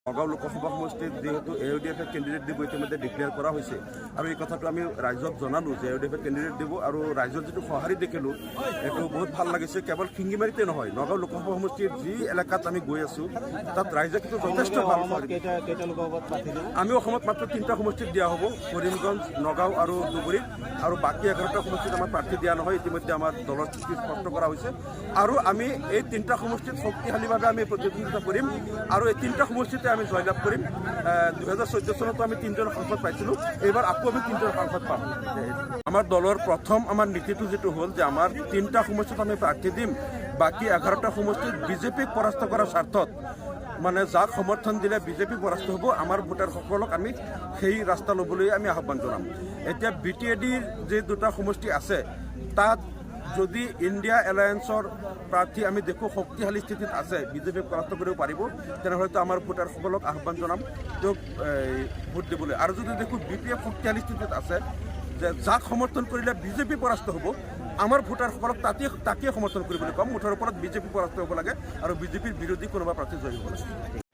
নগাঁও লোকসভা সমষ্টিত যেহেতু AUDF candidate দিব ইতিমধ্যে ডিক্লেয়াৰ কৰা হৈছে আৰু এই কথাটো আমি ৰাইজক জনালোঁ যে AUDF কেণ্ডিডেট দিব আৰু ৰাইজৰ যিটো সঁহাৰি দেখিলোঁ এইটো বহুত ভাল লাগিছে। কেৱল শিঙিমাৰীতে নহয়, নগাঁও লোকসভা সমষ্টিৰ যি এলেকাত আমি গৈ আছোঁ তাত ৰাইজে কিন্তু যথেষ্ট ভাল আমি অসমত মাত্ৰ 3টা সমষ্টিত দিয়া হ'ব, কৰিমগঞ্জ, নগাঁও আৰু ধুবুৰীত, আৰু বাকী 11টা সমষ্টিত আমাৰ প্ৰাৰ্থী দিয়া নহয়। ইতিমধ্যে আমাৰ দলৰ স্থিতি স্পষ্ট কৰা হৈছে আৰু আমি এই 3টা সমষ্টিত শক্তিশালীভাৱে আমি প্ৰতিদ্বন্দ্বিতা কৰিম আৰু এই 3টা সমষ্টিতে আমি জয়লাভ কৰিম। 2014 চনতো আমি 3জন সাংসদ পাইছিলোঁ, এইবাৰ আকৌ আমি 3জন সাংসদ পাম। আমাৰ দলৰ প্ৰথম আমাৰ নীতিটো যিটো হ'ল যে আমাৰ 3টা সমষ্টিত আমি প্ৰাৰ্থী দিম, বাকী 11টা সমষ্টিত বিজেপিক পৰাস্ত কৰাৰ স্বাৰ্থত মানে যাক সমৰ্থন দিলে বিজেপি পৰাস্ত হ'ব, আমাৰ ভোটাৰসকলক আমি সেই ৰাস্তা ল'বলৈ আমি আহ্বান জনাম। এতিয়া BTADৰ যে 2টা সমষ্টি আছে তাত যদি ইণ্ডিয়া এলায়েন্সৰ প্ৰাৰ্থী আমি দেখোঁ শক্তিশালী স্থিতিত আছে, বিজেপিক পৰাস্ত কৰিব পাৰিব, তেনেহ'লেতো আমাৰ ভোটাৰসকলক আহ্বান জনাম তেওঁক ভোট দিবলৈ। আৰু যদি দেখোঁ BPF শক্তিশালী স্থিতিত আছে, যে যাক সমৰ্থন কৰিলে বিজেপি পৰাস্ত হ'ব, আমাৰ ভোটাৰসকলক তাকেই সমৰ্থন কৰিবলৈ ক'ম। মুঠৰ ওপৰত বিজেপি পৰাস্ত হ'ব লাগে আৰু বিজেপিৰ বিৰোধী কোনোবা প্ৰাৰ্থী জয়ী হ'ব লাগে।